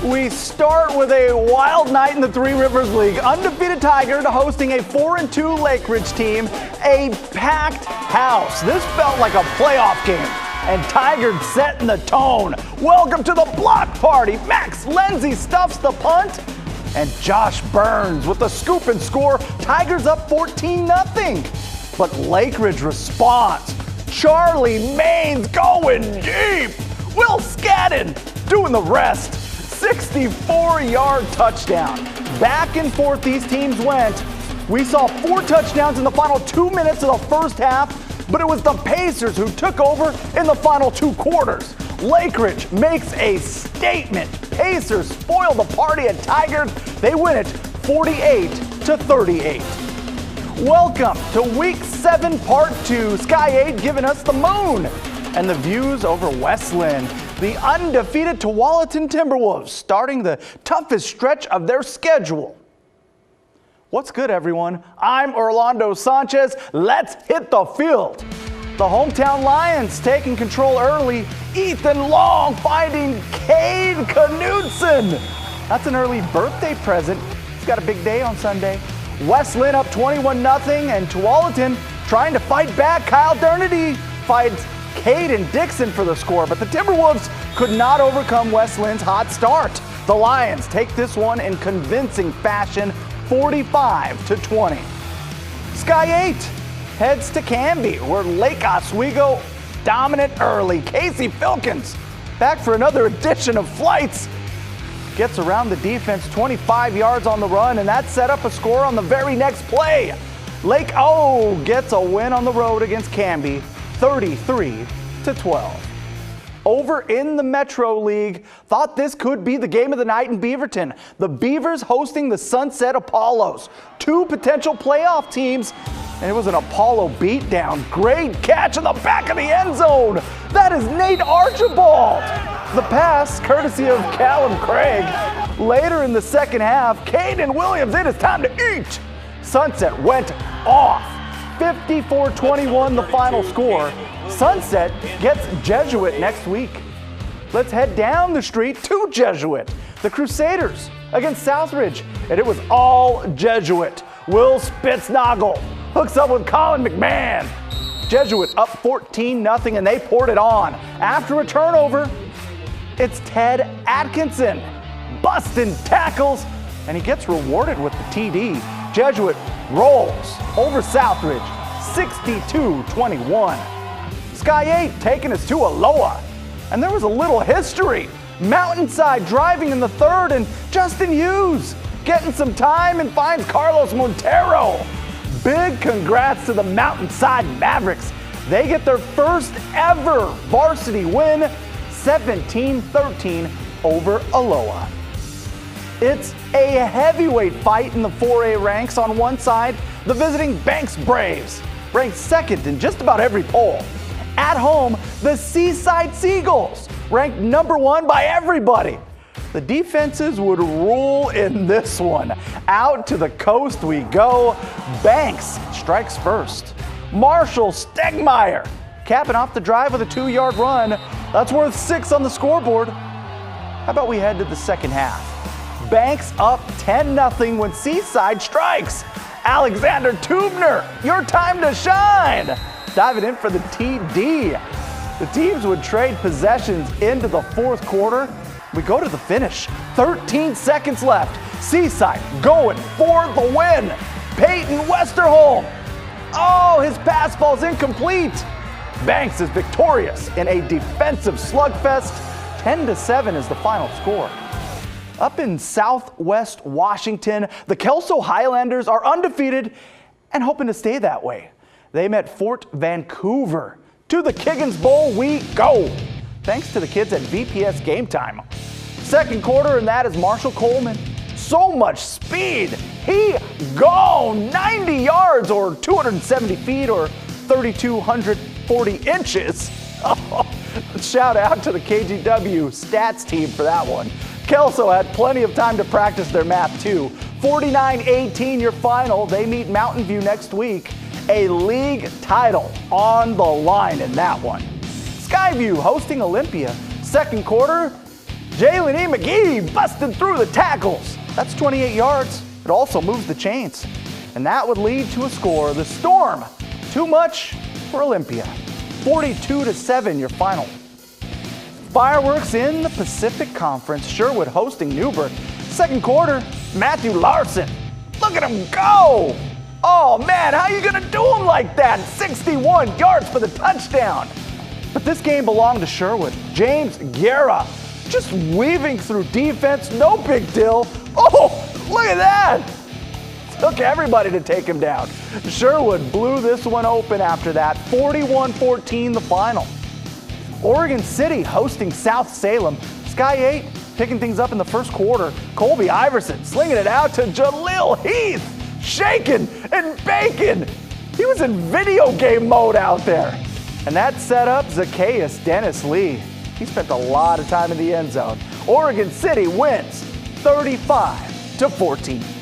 We start with a wild night in the Three Rivers League. Undefeated Tigers hosting a 4-2 Lake Ridge team. A packed house. This felt like a playoff game. And Tigers setting the tone. Welcome to the block party. Max Lenzy stuffs the punt. And Josh Burns with the scoop and score. Tigers up 14-0. But Lake Ridge responds. Charlie Maines going deep. Will Scadden doing the rest. 64-yard touchdown. Back and forth these teams went. We saw 4 touchdowns in the final 2 minutes of the first half, but it was the Pacers who took over in the final 2 quarters. Lake Ridge makes a statement. Pacers spoil the party at Tigers. They win it 48-38. Welcome to Week 7, Part 2. Sky 8 giving us the moon and the views over Westland. The undefeated Tualatin Timberwolves starting the toughest stretch of their schedule. What's good, everyone? I'm Orlando Sanchez. Let's hit the field. The hometown Lions taking control early. Ethan Long finding Cade Knudsen. That's an early birthday present. He's got a big day on Sunday. Westland up 21-0, and Tualatin trying to fight back. Kyle Dernity fights Caden Dixon for the score, but the Timberwolves could not overcome Westland's hot start. The Lions take this one in convincing fashion, 45-20. Sky 8 heads to Canby, where Lake Oswego dominant early. Casey Filkins back for another edition of Flights. Gets around the defense, 25 yards on the run, and that set up a score on the very next play. Lake O gets a win on the road against Canby, 33-12. Over in the Metro League, thought this could be the game of the night in Beaverton. The Beavers hosting the Sunset Apollos. 2 potential playoff teams, and it was an Apollo beatdown. Great catch in the back of the end zone. That is Nate Archibald. The pass, courtesy of Callum Craig. Later in the second half, Caden Williams, it is time to eat. Sunset went off. 54-21 the final score. Sunset gets Jesuit next week. Let's head down the street to Jesuit. The Crusaders against Southridge, and it was all Jesuit. Will Spitznagel hooks up with Colin McMahon. Jesuit up 14-0, and they poured it on. After a turnover, it's Ted Atkinson busting tackles, and he gets rewarded with the TD. Jesuit rolls over Southridge, 62-21. Sky 8 taking us to Aloha, and there was a little history. Mountainside driving in the third, and Justin Hughes getting some time and finds Carlos Montero. Big congrats to the Mountainside Mavericks. They get their first ever varsity win, 17-13 over Aloha. It's a heavyweight fight in the 4A ranks. On one side, the visiting Banks Braves, ranked second in just about every poll. At home, the Seaside Seagulls, ranked number 1 by everybody. The defenses would rule in this one. Out to the coast we go. Banks strikes first. Marshall Stegmeyer capping off the drive with a 2-yard run. That's worth 6 on the scoreboard. How about we head to the second half? Banks up 10-0 when Seaside strikes. Alexander Tubner, your time to shine. Diving in for the TD. The teams would trade possessions into the fourth quarter. We go to the finish. 13 seconds left. Seaside going for the win. Peyton Westerholm. Oh, his pass falls incomplete. Banks is victorious in a defensive slugfest. 10-7 is the final score. Up in Southwest Washington, the Kelso Highlanders are undefeated and hoping to stay that way. They met Fort Vancouver. To the Kiggins Bowl we go. Thanks to the kids at VPS Game Time. Second quarter, and that is Marshall Coleman. So much speed. He gone 90 yards or 270 feet or 3,240 inches. Shout out to the KGW stats team for that one. Kelso had plenty of time to practice their math too. 49-18 your final. They meet Mountain View next week. A league title on the line in that one. Skyview hosting Olympia. Second quarter, Jalen E. McGee busted through the tackles. That's 28 yards. It also moves the chains. And that would lead to a score. The Storm, too much for Olympia. 42-7 your final. Fireworks in the Pacific Conference. Sherwood hosting Newburgh. Second quarter, Matthew Larson. Look at him go! Oh man, how you gonna do him like that? 61 yards for the touchdown. But this game belonged to Sherwood. James Guerra just weaving through defense, no big deal. Oh, look at that! Took everybody to take him down. Sherwood blew this one open after that. 41-14 the final. Oregon City hosting South Salem. Sky 8 picking things up in the first quarter. Colby Iverson slinging it out to Jaleel Heath. Shaking and baking. He was in video game mode out there. And that set up Zacchaeus Dennis Lee. He spent a lot of time in the end zone. Oregon City wins 35-14.